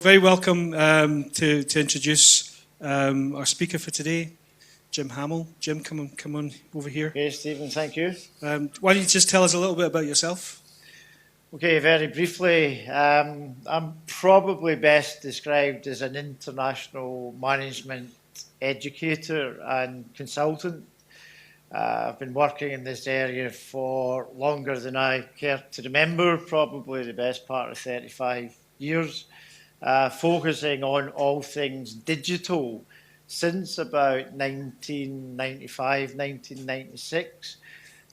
Very welcome to introduce our speaker for today, Jim Hamill. Jim, come on over here. Okay, Stephen, thank you. Why don't you just tell us a little bit about yourself? Okay, very briefly, I'm probably best described as an international management educator and consultant. I've been working in this area for longer than I care to remember, probably the best part of 35 years. Focusing on all things digital since about 1995, 1996.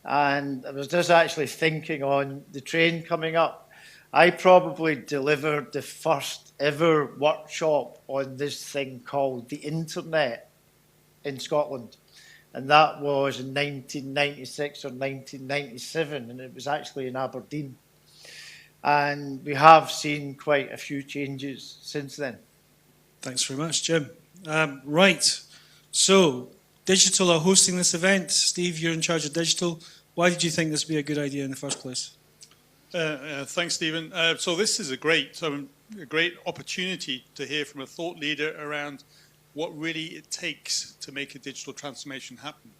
And I was just actually thinking on the train coming up, I probably delivered the first ever workshop on this thing called the internet in Scotland. And that was in 1996 or 1997, and it was actually in Aberdeen. And we have seen quite a few changes since then. Thanks very much, Jim. Right, so digital are hosting this event. Steve, you're in charge of digital. Why did you think this would be a good idea in the first place? Thanks, Stephen. So this is a great opportunity to hear from a thought leader around what really it takes to make a digital transformation happen.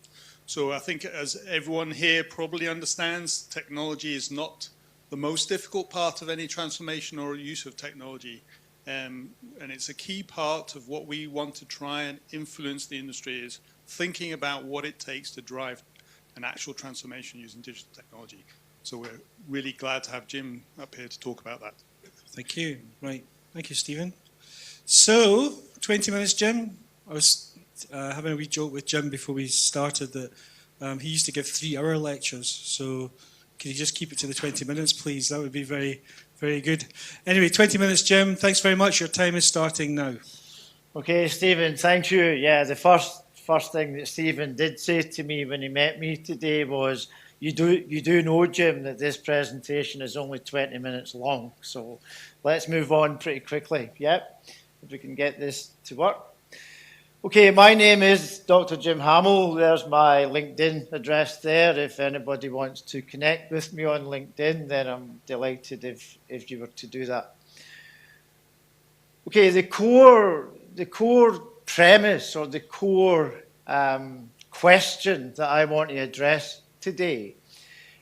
So I think, as everyone here probably understands, technology is not the most difficult part of any transformation or use of technology. And it's a key part of what we want to try and influence the industry, is thinking about what it takes to drive an actual transformation using digital technology. So we're really glad to have Jim up here to talk about that. Thank you. Right. Thank you, Stephen. So, 20 minutes, Jim. I was having a wee joke with Jim before we started that he used to give 3-hour lectures. So can you just keep it to the 20 minutes, please? That would be very, very good. Anyway, 20 minutes, Jim. Thanks very much. Your time is starting now. Okay, Stephen, thank you. Yeah, the first thing that Stephen did say to me when he met me today was, you do know, Jim, that this presentation is only 20 minutes long. So let's move on pretty quickly. Yep, if we can get this to work. Okay, my name is Dr. Jim Hamill. There's my LinkedIn address there. If anybody wants to connect with me on LinkedIn, then I'm delighted if you were to do that. Okay, the core premise or the core question that I want to address today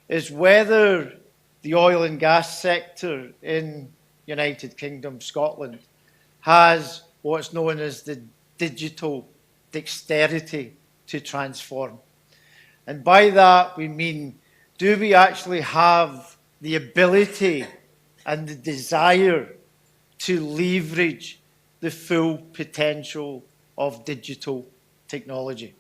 is whether the oil and gas sector in United Kingdom, Scotland, has what's known as the digital dexterity to transform. And by that we mean, do we actually have the ability and the desire to leverage the full potential of digital technology?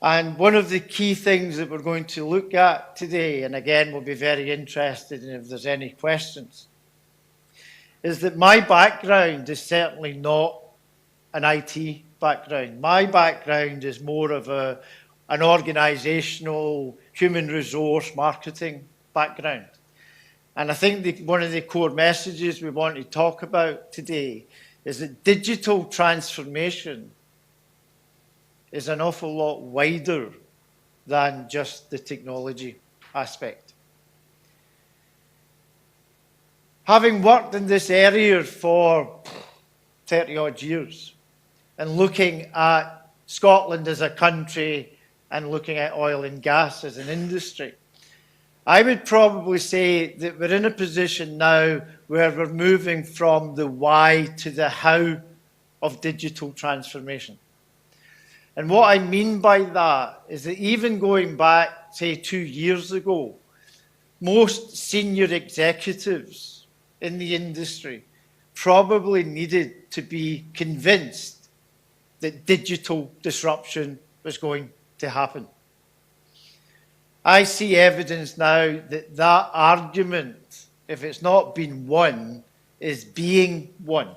And one of the key things that we're going to look at today, and again we'll be very interested in if there's any questions, is that my background is certainly not an IT background. My background is more of an organisational, human resource marketing background. And I think one of the core messages we want to talk about today is that digital transformation is an awful lot wider than just the technology aspect. Having worked in this area for 30-odd years and looking at Scotland as a country and looking at oil and gas as an industry, I would probably say that we're in a position now where we're moving from the why to the how of digital transformation. And what I mean by that is that even going back, say, 2 years ago, most senior executives in the industry probably needed to be convinced that digital disruption was going to happen. I see evidence now that that argument, if it's not been won, is being won.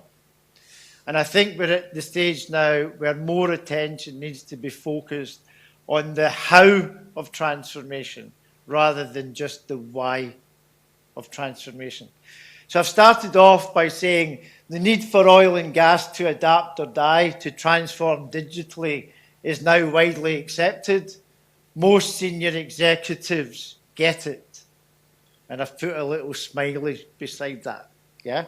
And I think we're at the stage now where more attention needs to be focused on the how of transformation rather than just the why of transformation. So I've started off by saying the need for oil and gas to adapt or die, to transform digitally, is now widely accepted. Most senior executives get it. And I've put a little smiley beside that. Yeah?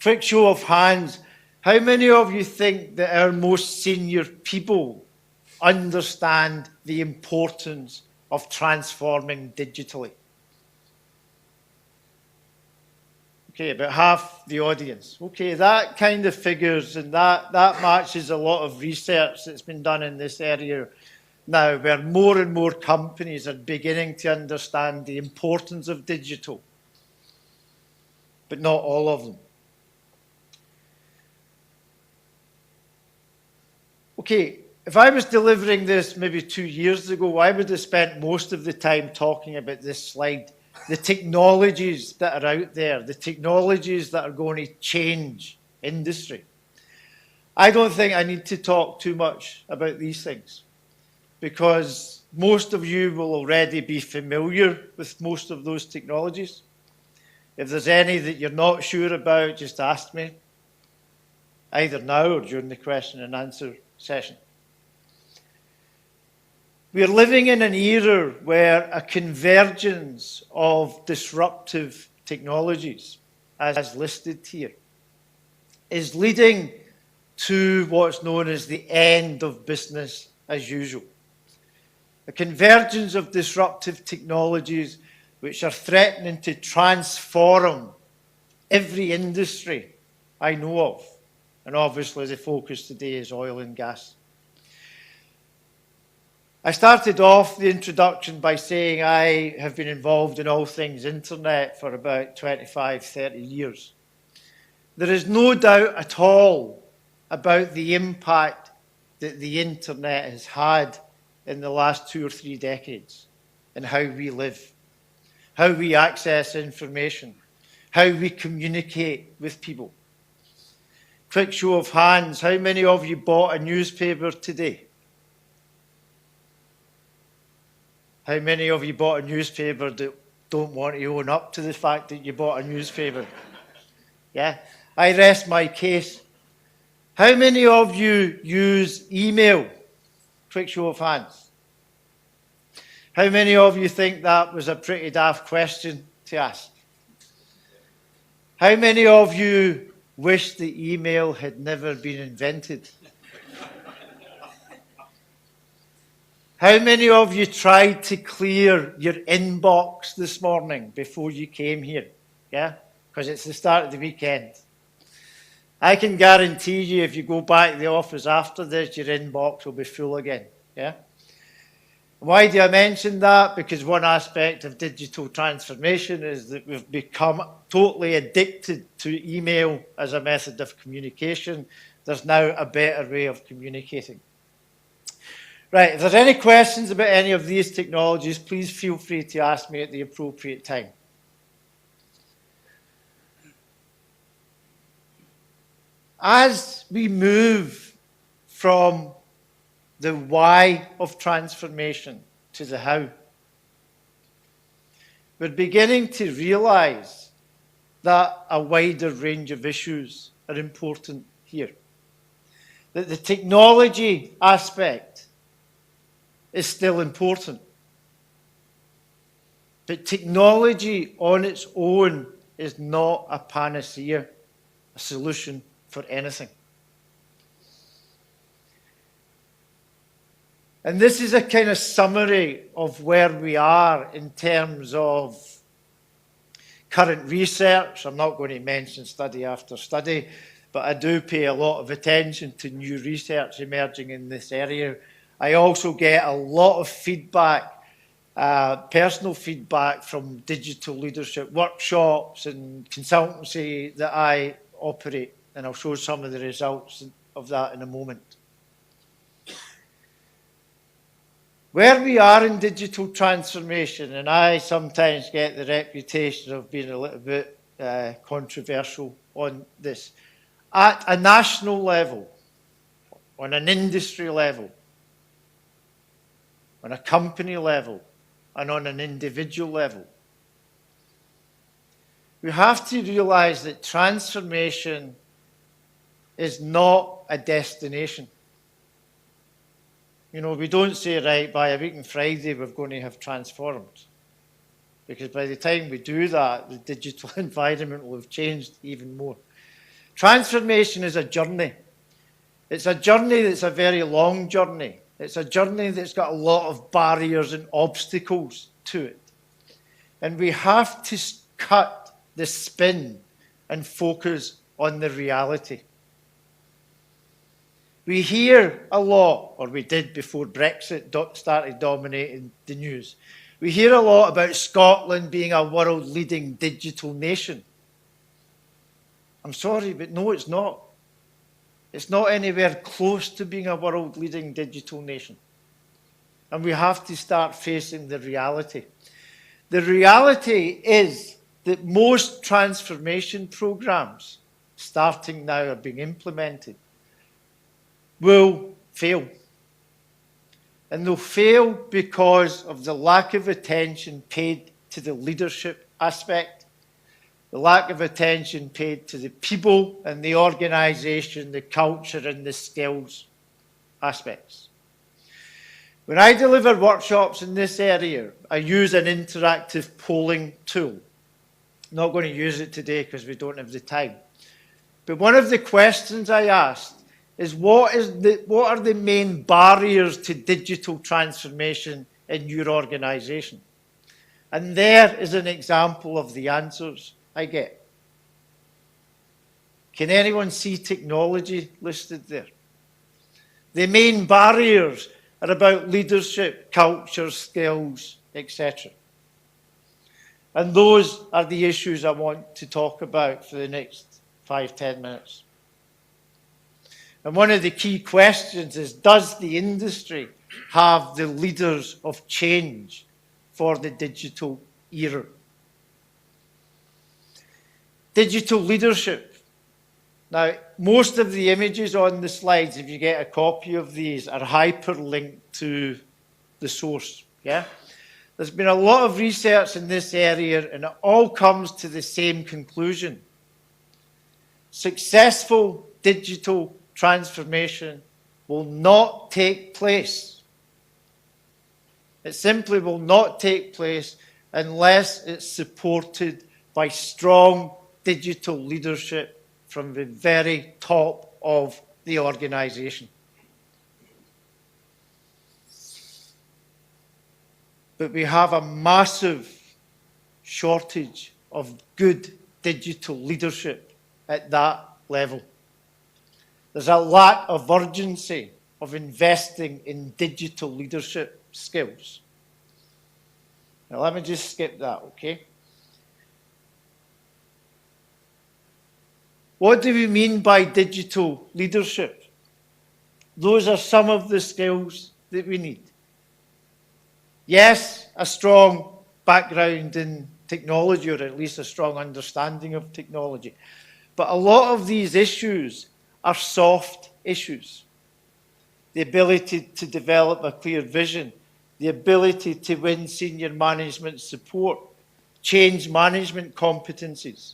Quick show of hands. How many of you think that our most senior people understand the importance of transforming digitally? Okay, about half the audience. Okay, that kind of figures, and that matches a lot of research that's been done in this area now, where more and more companies are beginning to understand the importance of digital, but not all of them. Okay, if I was delivering this maybe 2 years ago, I would have spent most of the time talking about this slide. The technologies that are out there, the technologies that are going to change industry. I don't think I need to talk too much about these things, because most of you will already be familiar with most of those technologies. If there's any that you're not sure about, just ask me, either now or during the question and answer session. We're living in an era where a convergence of disruptive technologies, as listed here, is leading to what's known as the end of business as usual. A convergence of disruptive technologies which are threatening to transform every industry I know of. And obviously the focus today is oil and gas. I started off the introduction by saying I have been involved in all things internet for about 25, 30 years. There is no doubt at all about the impact that the internet has had in the last 2 or 3 decades in how we live, how we access information, how we communicate with people. Quick show of hands, how many of you bought a newspaper today? How many of you bought a newspaper that don't want to own up to the fact that you bought a newspaper? Yeah, I rest my case. How many of you use email? Quick show of hands. How many of you think that was a pretty daft question to ask? How many of you wish the email had never been invented? How many of you tried to clear your inbox this morning before you came here? Yeah? Because it's the start of the weekend. I can guarantee you if you go back to the office after this, your inbox will be full again. Yeah? Why do I mention that? Because one aspect of digital transformation is that we've become totally addicted to email as a method of communication. There's now a better way of communicating. Right, if there's any questions about any of these technologies, please feel free to ask me at the appropriate time. As we move from the why of transformation to the how, we're beginning to realize that a wider range of issues are important here. That the technology aspect is still important. But technology on its own is not a panacea, a solution for anything. And this is a kind of summary of where we are in terms of current research. I'm not going to mention study after study, but I do pay a lot of attention to new research emerging in this area. I also get a lot of feedback, personal feedback from digital leadership workshops and consultancy that I operate, and I'll show some of the results of that in a moment. Where we are in digital transformation, and I sometimes get the reputation of being a little bit controversial on this, at a national level, on an industry level, on a company level, and on an individual level, we have to realize that transformation is not a destination. You know, we don't say, right, by a week on Friday, we're going to have transformed. because by the time we do that, the digital environment will have changed even more. Transformation is a journey. It's a journey that's a very long journey. It's a journey that's got a lot of barriers and obstacles to it. And we have to cut the spin and focus on the reality. We hear a lot, or we did before Brexit started dominating the news. We hear a lot about Scotland being a world-leading digital nation. I'm sorry, but no, it's not. It's not anywhere close to being a world-leading digital nation. And we have to start facing the reality. The reality is that most transformation programs, starting now, are being implemented, will fail. And they'll fail because of the lack of attention paid to the leadership aspect, the lack of attention paid to the people and the organisation, the culture and the skills aspects. When I deliver workshops in this area, I use an interactive polling tool. I'm not going to use it today because we don't have the time. But one of the questions I asked is what are the main barriers to digital transformation in your organisation? And there is an example of the answers I get. Can anyone see technology listed there? The main barriers are about leadership, culture, skills, etc. And those are the issues I want to talk about for the next 5-10 minutes. And one of the key questions is, does the industry have the leaders of change for the digital era? Digital leadership. Now, most of the images on the slides, if you get a copy of these, are hyperlinked to the source. Yeah? There's been a lot of research in this area, and it all comes to the same conclusion. Successful digital transformation will not take place. It simply will not take place unless it's supported by strong digital leadership from the very top of the organisation. But we have a massive shortage of good digital leadership at that level. There's a lack of urgency of investing in digital leadership skills. Now let me just skip that, okay? What do we mean by digital leadership? Those are some of the skills that we need. Yes, a strong background in technology, or at least a strong understanding of technology. But a lot of these issues are soft issues. The ability to develop a clear vision, the ability to win senior management support, change management competencies.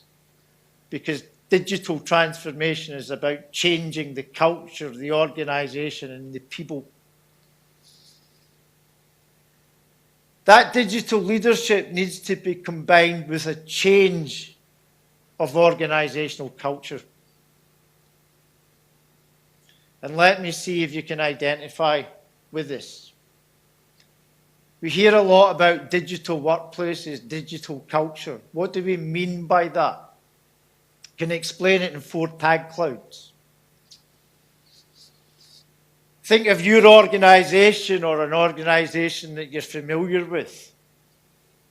Because digital transformation is about changing the culture, the organisation and the people. That digital leadership needs to be combined with a change of organisational culture. And let me see if you can identify with this. We hear a lot about digital workplaces, digital culture. What do we mean by that? Can explain it in 4 tag clouds. Think of your organisation or an organisation that you're familiar with.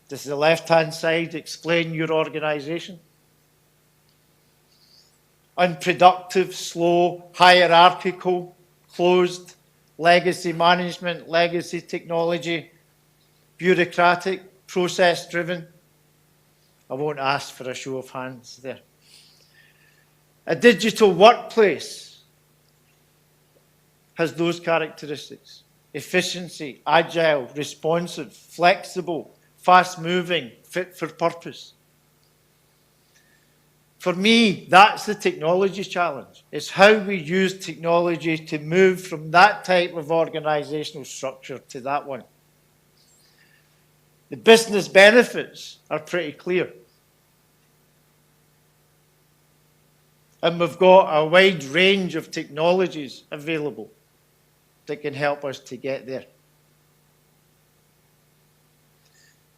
Does the left-hand side explain your organisation? Unproductive, slow, hierarchical, closed, legacy management, legacy technology, bureaucratic, process-driven. I won't ask for a show of hands there. A digital workplace has those characteristics. Efficiency, agile, responsive, flexible, fast-moving, fit for purpose. For me, that's the technology challenge. It's how we use technology to move from that type of organisational structure to that one. The business benefits are pretty clear. And we've got a wide range of technologies available that can help us to get there.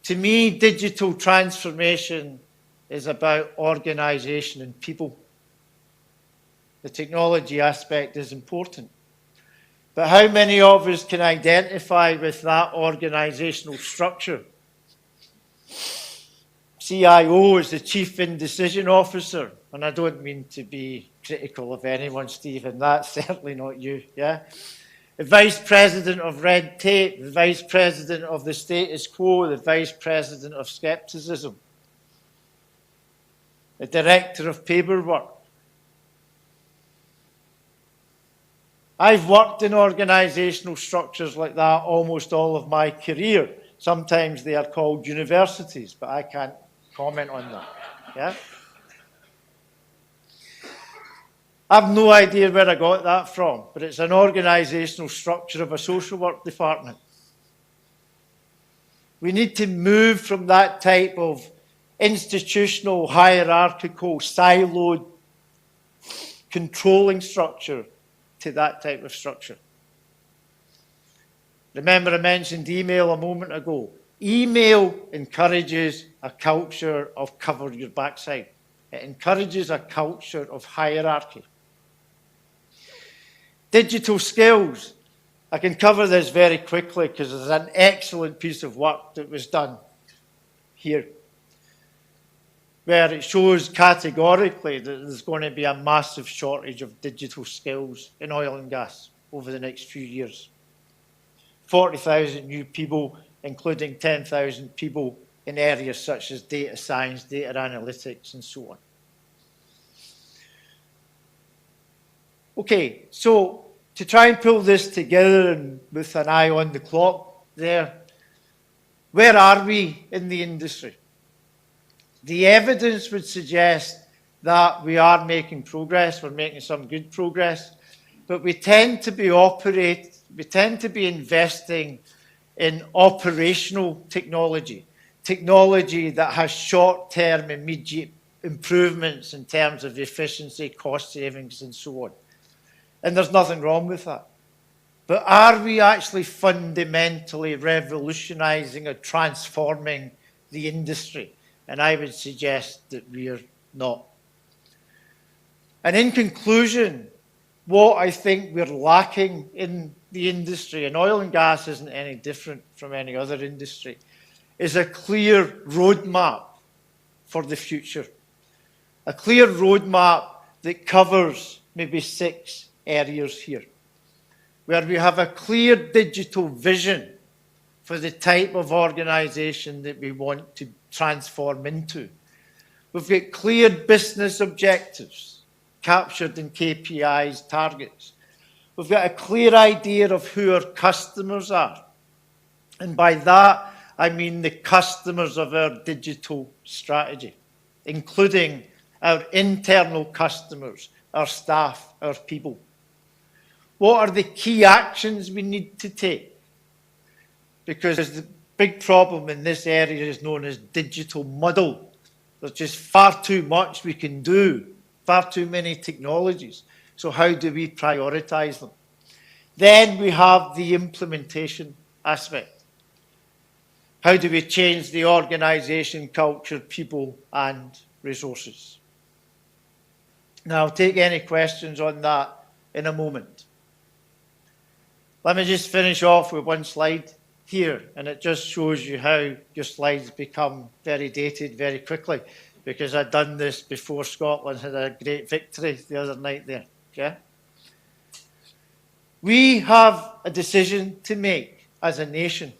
To me, digital transformation is about organization and people. The technology aspect is important. But how many of us can identify with that organizational structure? CIO is the Chief Indecision Officer, and I don't mean to be critical of anyone, Stephen, that's certainly not you, yeah? The Vice President of Red Tape, the Vice President of the Status Quo, the Vice President of Skepticism, the Director of Paperwork. I've worked in organizational structures like that almost all of my career. Sometimes they are called universities, but I can't comment on that. Yeah? I've no idea where I got that from, but it's an organizational structure of a social work department. We need to move from that type of institutional, hierarchical, siloed, controlling structure to that type of structure. Remember, I mentioned email a moment ago. Email encourages a culture of cover your backside. It encourages a culture of hierarchy. Digital skills. I can cover this very quickly because there's an excellent piece of work that was done here, where it shows categorically that there's going to be a massive shortage of digital skills in oil and gas over the next few years. 40,000 new people, including 10,000 people in areas such as data science, data analytics, and so on. Okay, so to try and pull this together and with an eye on the clock there, where are we in the industry? The evidence would suggest that we are making progress, we're making some good progress, but we tend to be investing in operational technology, technology that has short-term immediate improvements in terms of efficiency, cost savings, and so on. And there's nothing wrong with that. But are we actually fundamentally revolutionizing or transforming the industry? And I would suggest that we're not. And in conclusion, what I think we're lacking in the industry, and oil and gas isn't any different from any other industry, is a clear roadmap for the future. A clear roadmap that covers maybe 6 areas here, where we have a clear digital vision for the type of organization that we want to transform into. We've got clear business objectives captured in KPIs, targets. We've got a clear idea of who our customers are. And by that, I mean the customers of our digital strategy, including our internal customers, our staff, our people. What are the key actions we need to take? Because the big problem in this area is known as digital muddle. There's just far too much we can do, far too many technologies. So how do we prioritize them? Then we have the implementation aspect. How do we change the organization, culture, people, and resources? Now, I'll take any questions on that in a moment. Let me just finish off with one slide here, and it just shows you how your slides become very dated very quickly, because I'd done this before Scotland had a great victory the other night there. Okay? We have a decision to make as a nation.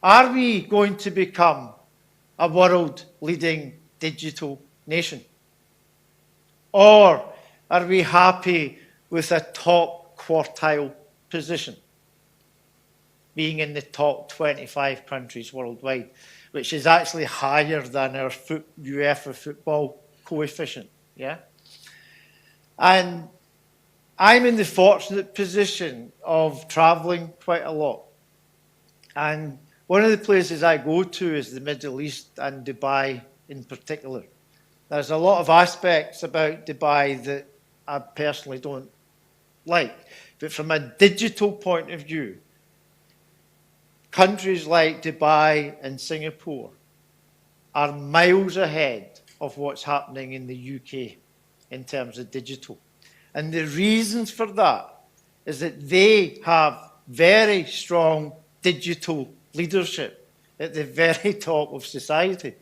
Are we going to become a world-leading digital nation? Or are we happy with a top quartile position, being in the top 25 countries worldwide, which is actually higher than our UEFA football coefficient? Yeah? And I'm in the fortunate position of traveling quite a lot. And One of the places I go to is the Middle East and Dubai in particular. There's a lot of aspects about Dubai that I personally don't like. But from a digital point of view, countries like Dubai and Singapore are miles ahead of what's happening in the UK in terms of digital. And the reasons for that is that they have very strong digital leadership at the very top of society.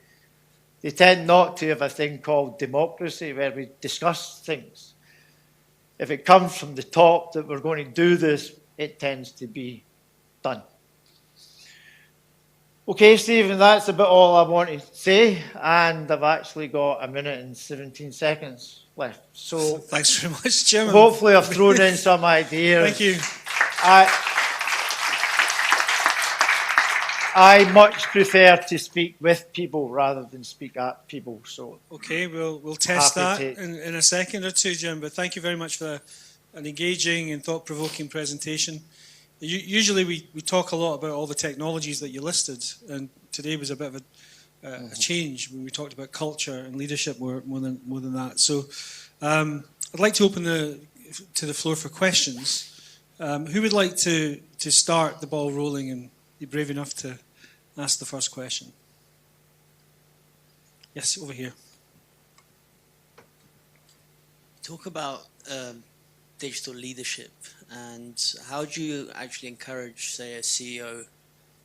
They tend not to have a thing called democracy where we discuss things. If it comes from the top that we're going to do this, it tends to be done. Okay, Stephen, that's about all I want to say, and I've actually got 1 minute and 17 seconds left. So thanks very much, Jim. Hopefully I've thrown in some ideas. Thank you. I much prefer to speak with people rather than speak at people. So okay, we'll test that in a second or two, Jim. But thank you very much for an engaging and thought-provoking presentation. Usually we talk a lot about all the technologies that you listed, and today was a bit of a change when we talked about culture and leadership more than that. So I'd like to open to the floor for questions. Who would like to start the ball rolling and be brave enough to ask the first question? Yes, over here. Talk about digital leadership, and how do you actually encourage, say, a CEO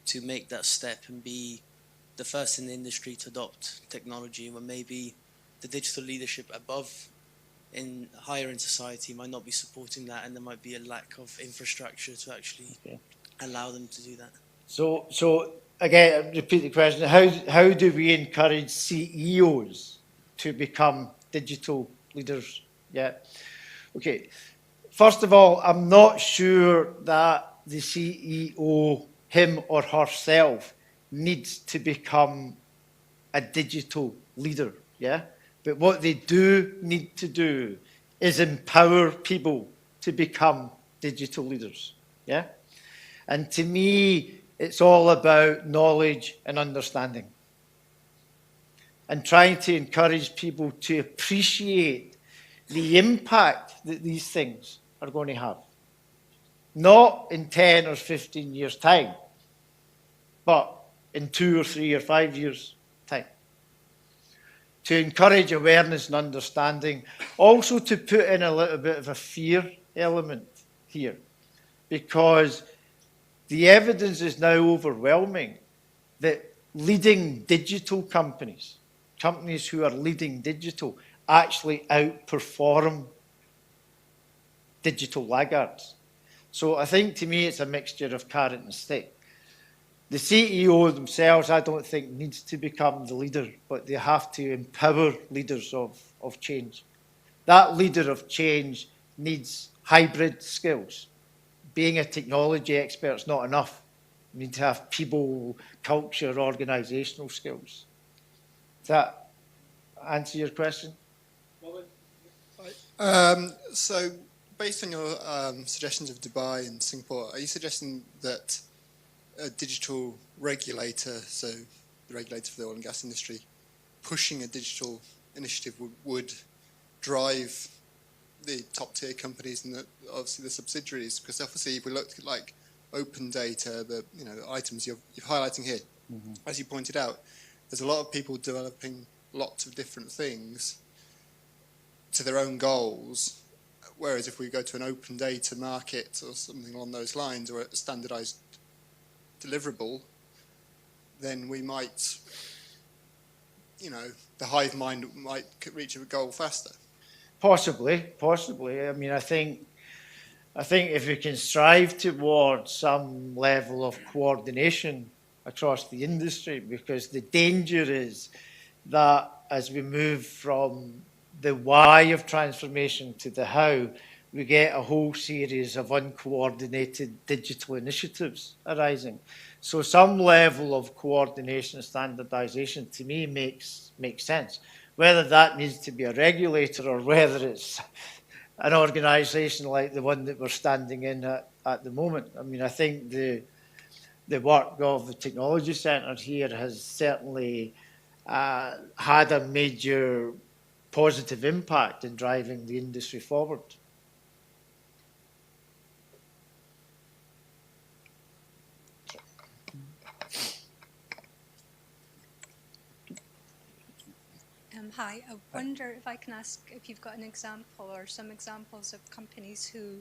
to make that step and be the first in the industry to adopt technology when maybe the digital leadership above higher in society might not be supporting that, and there might be a lack of infrastructure to actually allow them to do that? So again, repeat the question. How do we encourage CEOs to become digital leaders? Yeah. Okay. First of all, I'm not sure that the CEO, him or herself, needs to become a digital leader. Yeah. But what they do need to do is empower people to become digital leaders. Yeah. And to me, it's all about knowledge and understanding, and trying to encourage people to appreciate the impact that these things are going to have. Not in 10 or 15 years' time, but in 2 or 3 or 5 years' time. To encourage awareness and understanding, also to put in a little bit of a fear element here, because the evidence is now overwhelming that leading digital companies who are leading digital, actually outperform digital laggards. So I think, to me, it's a mixture of carrot and stick. The CEO themselves, I don't think, needs to become the leader, but they have to empower leaders of change. That leader of change needs hybrid skills. Being a technology expert is not enough. You need to have people, culture, organisational skills. Does that answer your question? So, based on your suggestions of Dubai and Singapore, are you suggesting that a digital regulator, so the regulator for the oil and gas industry, pushing a digital initiative would drive the top tier companies and obviously the subsidiaries? Because obviously, if we look at like open data, the items you're highlighting here, as you pointed out, there's a lot of people developing lots of different things to their own goals. Whereas if we go to an open data market or something along those lines, or a standardized deliverable, then we might, the hive mind might reach a goal faster. Possibly. I mean, I think if we can strive towards some level of coordination across the industry, because the danger is that as we move from the why of transformation to the how, we get a whole series of uncoordinated digital initiatives arising. So some level of coordination and standardization, to me, makes sense. Whether that needs to be a regulator or whether it's an organisation like the one that we're standing in at the moment. I mean, I think the the work of the Technology Centre here has certainly had a major positive impact in driving the industry forward. Hi, I wonder if I can ask if you've got an example or some examples of companies who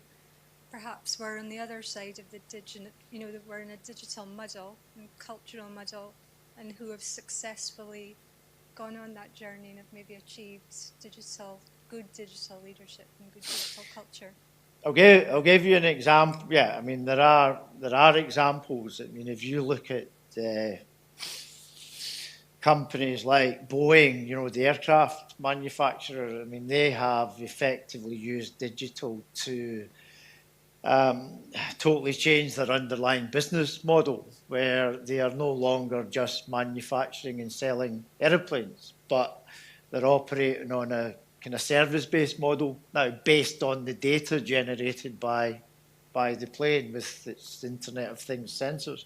perhaps were on the other side of the digital, that were in a digital muddle and cultural muddle, and who have successfully gone on that journey and have maybe achieved good digital leadership and good digital culture. I'll give you an example. Yeah, I mean there are examples. I mean, if you look at companies like Boeing, the aircraft manufacturer, I mean, they have effectively used digital to totally change their underlying business model, where they are no longer just manufacturing and selling airplanes, but they're operating on a kind of service-based model now, based on the data generated by the plane with its Internet of Things sensors.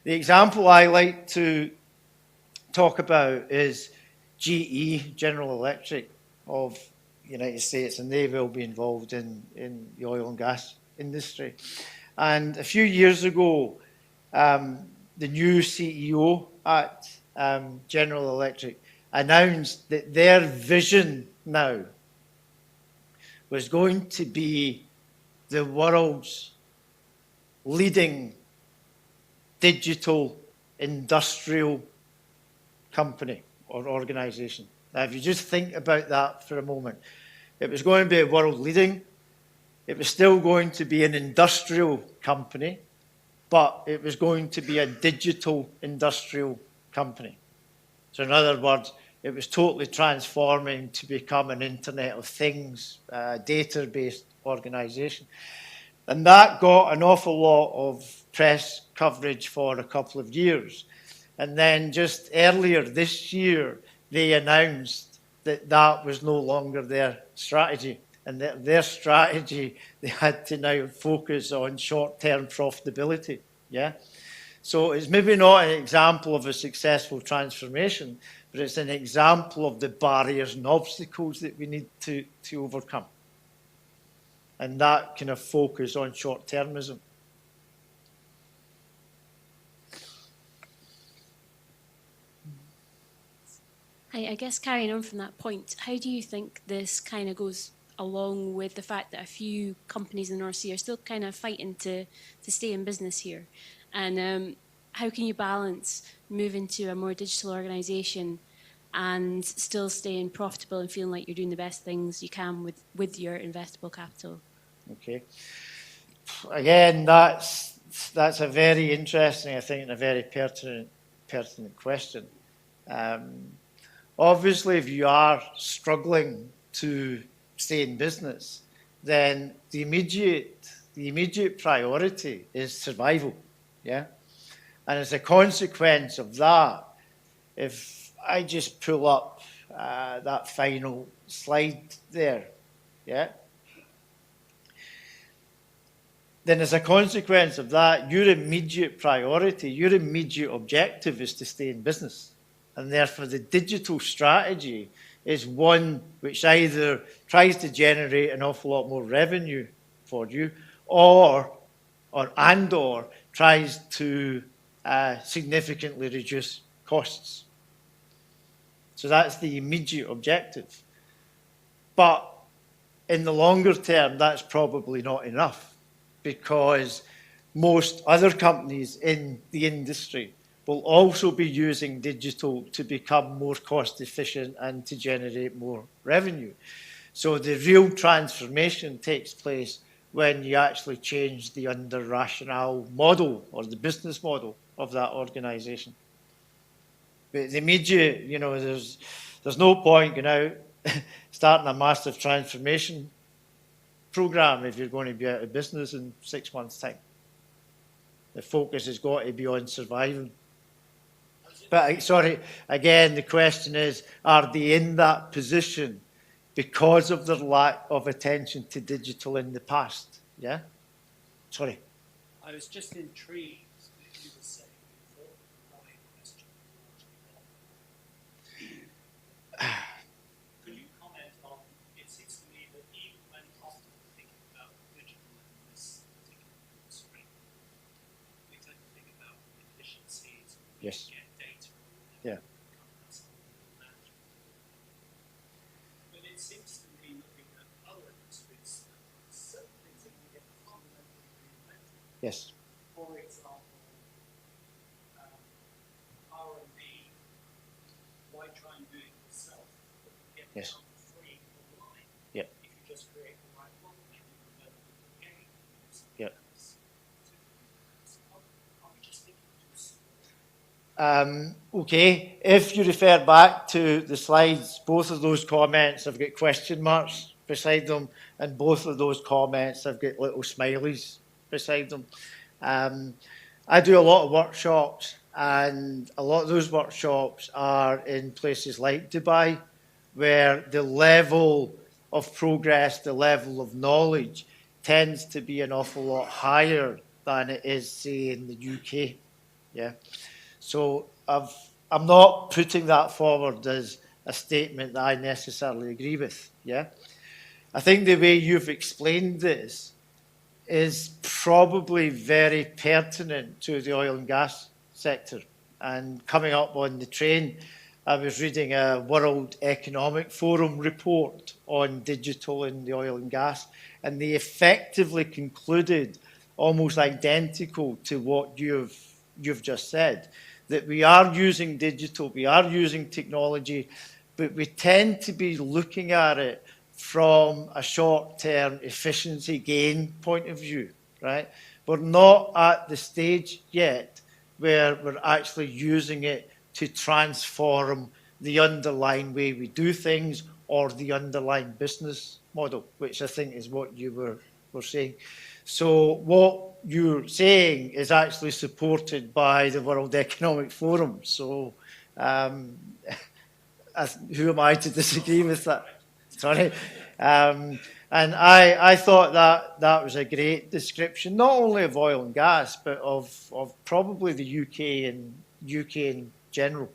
The example I like to talk about is GE, General Electric of the United States, and they will be involved in the oil and gas industry. And a few years ago, the new CEO at General Electric announced that their vision now was going to be the world's leading digital industrial company or organization. Now, if you just think about that for a moment, it was going to be a world leading, it was still going to be an industrial company, but it was going to be a digital industrial company. So in other words, it was totally transforming to become an Internet of Things, data-based organization. And that got an awful lot of press coverage for a couple of years. And then just earlier this year, they announced that that was no longer their strategy. And their strategy, they had to now focus on short-term profitability. Yeah. So it's maybe not an example of a successful transformation, but it's an example of the barriers and obstacles that we need to overcome. And that kind of focus on short-termism. I guess carrying on from that point, how do you think this kind of goes along with the fact that a few companies in the North Sea are still kind of fighting to stay in business here? And how can you balance moving to a more digital organisation and still staying profitable and feeling like you're doing the best things you can with your investable capital? Okay. Again, that's a very interesting, I think, and a very pertinent question. Obviously, if you are struggling to stay in business, then the immediate priority is survival. Yeah, and as a consequence of that, if I just pull up that final slide there, yeah. Then as a consequence of that, your immediate priority, your immediate objective is to stay in business. And therefore, the digital strategy is one which either tries to generate an awful lot more revenue for you or tries to significantly reduce costs. So that's the immediate objective. But in the longer term, that's probably not enough, because most other companies in the industry will also be using digital to become more cost efficient and to generate more revenue. So the real transformation takes place when you actually change the under rationale model or the business model of that organization. But the immediate, there's no point going out starting a massive transformation program if you're going to be out of business in 6 months' time. The focus has got to be on surviving. But sorry, again, the question is, are they in that position because of their lack of attention to digital in the past? Yeah? Sorry. I was just intrigued. You were Yes. get data. Yeah. But it seems to me, looking at other industries, certain things that can get fundamentally reinvented. Yes. For example, R&D, why try and do it yourself? Get Yes. some free online. Yep. If you just create the right model, then you can learn the game. Yep. Are we just thinking too small? Okay, if you refer back to the slides, both of those comments have got question marks beside them, and both of those comments have got little smileys beside them. I do a lot of workshops, and a lot of those workshops are in places like Dubai, where the level of progress, the level of knowledge tends to be an awful lot higher than it is, say, in the UK. Yeah. So I'm not putting that forward as a statement that I necessarily agree with. Yeah. I think the way you've explained this is probably very pertinent to the oil and gas sector. And coming up on the train, I was reading a World Economic Forum report on digital in the oil and gas, and they effectively concluded, almost identical to what you've just said, that we are using digital, we are using technology, but we tend to be looking at it from a short-term efficiency gain point of view, right? We're not at the stage yet where we're actually using it to transform the underlying way we do things or the underlying business model, which I think is what you were saying. So what you're saying is actually supported by the World Economic Forum. So who am I to disagree with that? Sorry. And I thought that was a great description, not only of oil and gas, but of probably the UK in general.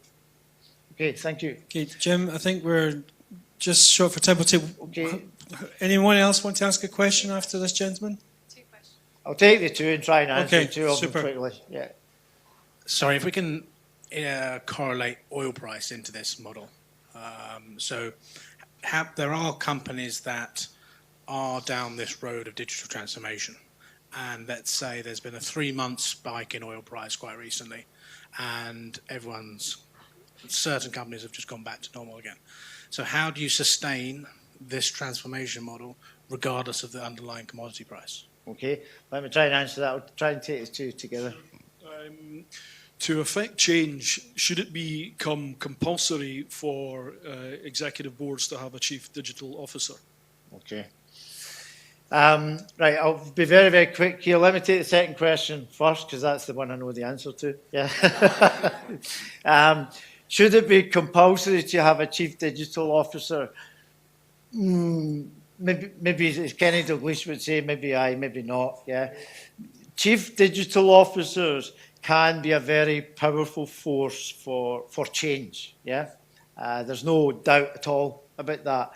Okay, thank you. Okay, Jim, I think we're just short for time. Okay. Anyone else want to ask a question after this gentleman? Two questions. I'll take the two and try and answer Okay, two of them super. quickly. Yeah. Sorry, if we can correlate oil price into this model. There are companies that are down this road of digital transformation, and let's say there's been a 3-month spike in oil price quite recently, and certain companies have just gone back to normal again. So how do you sustain this transformation model regardless of the underlying commodity price? Okay, let me try and answer that. I'll try and take the two together. To affect change, should it become compulsory for executive boards to have a chief digital officer? Okay. Right, I'll be very, very quick here. Let me take the second question first, because that's the one I know the answer to. Yeah. Should it be compulsory to have a chief digital officer? Maybe as Kenny Dalglish would say, maybe aye, maybe not. Yeah. Chief digital officers can be a very powerful force for change. Yeah. There's no doubt at all about that.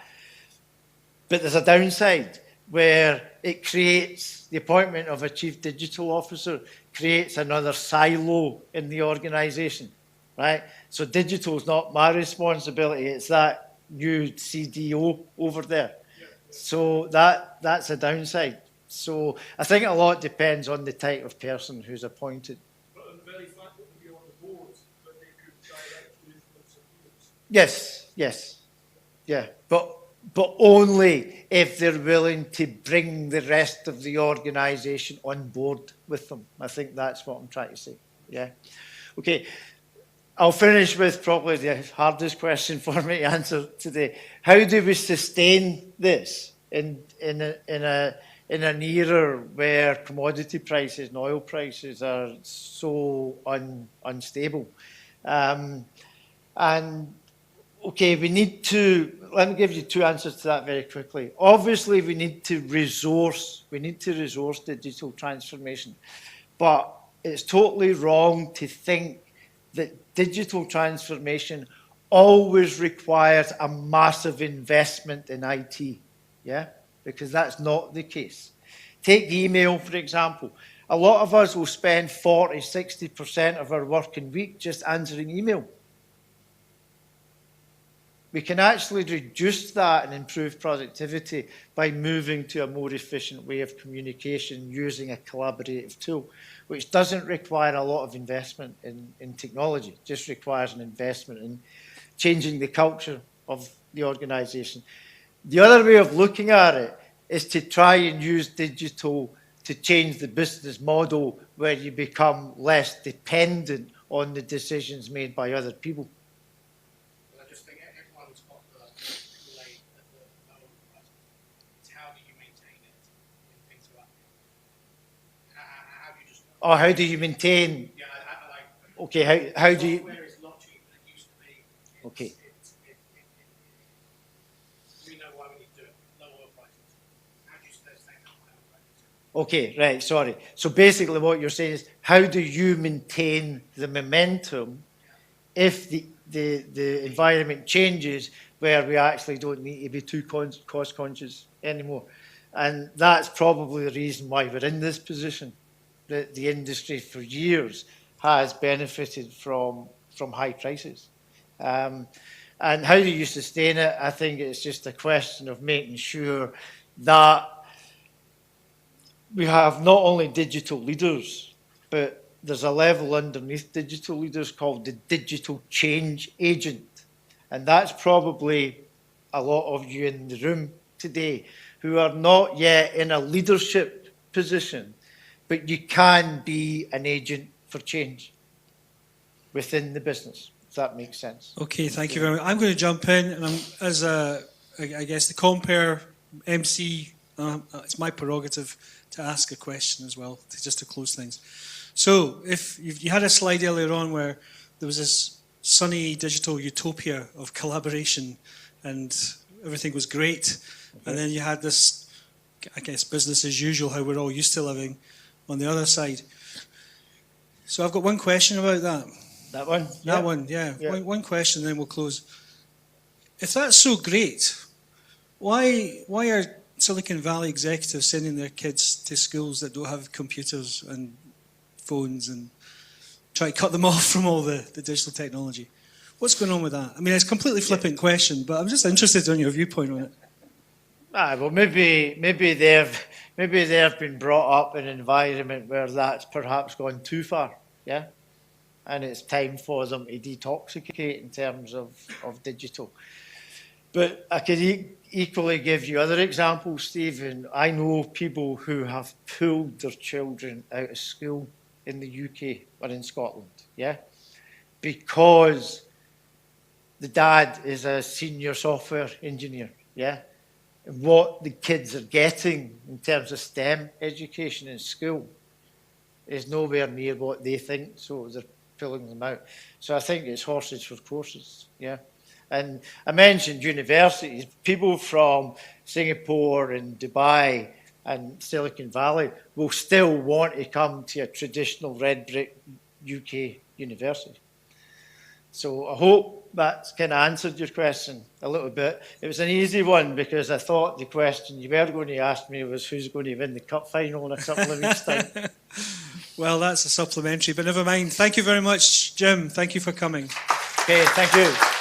But there's a downside where it creates, the appointment of a chief digital officer creates another silo in the organisation, right? So digital is not my responsibility, it's that new CDO over there. Yeah. So that's a downside. So I think a lot depends on the type of person who's appointed. But the very fact that they'd be on the board, that they could directly influence opinions. Yes, yeah, but only if they're willing to bring the rest of the organisation on board with them. I think that's what I'm trying to say. Yeah. Okay. I'll finish with probably the hardest question for me to answer today. How do we sustain this in an era where commodity prices and oil prices are so unstable? Okay, let me give you two answers to that very quickly. Obviously, we need to resource digital transformation, but it's totally wrong to think that digital transformation always requires a massive investment in IT, yeah? Because that's not the case. Take email, for example. A lot of us will spend 40, 60% of our working week just answering email. We can actually reduce that and improve productivity by moving to a more efficient way of communication using a collaborative tool, which doesn't require a lot of investment in technology. It just requires an investment in changing the culture of the organisation. The other way of looking at it is to try and use digital to change the business model where you become less dependent on the decisions made by other people. I just think everyone's got the Kool-Aid at the lower price. It's how do you maintain it when things go up? How do you just... Or how do you maintain? Yeah, like... Okay, how do you... Software is a lot cheaper than it used to be. Okay. We know why we need to do it. Low oil prices. How do you sustain that high oil prices? Okay, right, sorry. So basically what you're saying is, how do you maintain the momentum if the environment changes where we actually don't need to be too cost conscious anymore? And that's probably the reason why we're in this position. The industry for years has benefited from high prices. And how do you sustain it? I think it's just a question of making sure that we have not only digital leaders, but there's a level underneath digital leaders called the digital change agent. And that's probably a lot of you in the room today who are not yet in a leadership position, but you can be an agent for change within the business, if that makes sense. Okay, thank you very much. I'm going to jump in, and I guess the Compare MC, it's my prerogative to ask a question as well, just to close things. So, if you had a slide earlier on where there was this sunny digital utopia of collaboration and everything was great, and then you had this, I guess, business as usual, how we're all used to living, on the other side. So I've got one question about that. That one? That one, yeah. One question, then we'll close. If that's so great, why are Silicon Valley executives sending their kids to schools that don't have computers and phones and try to cut them off from all the digital technology? What's going on with that? I mean, it's a completely flippant question, but I'm just interested in your viewpoint on it. Well, maybe they've been brought up in an environment where that's perhaps gone too far, yeah? And it's time for them to detoxicate in terms of digital. But I could equally give you other examples, Stephen. I know people who have pulled their children out of school in the UK or in Scotland, yeah? Because the dad is a senior software engineer, yeah? And what the kids are getting in terms of STEM education in school is nowhere near what they think, so they're pulling them out. So I think it's horses for courses, yeah. And I mentioned universities. People from Singapore and Dubai and Silicon Valley will still want to come to a traditional red brick UK university. So I hope that's kind of answered your question a little bit. It was an easy one because I thought the question you were going to ask me was who's going to win the cup final in a couple of weeks' time. Well, that's a supplementary, but never mind. Thank you very much, Jim. Thank you for coming. Okay, thank you.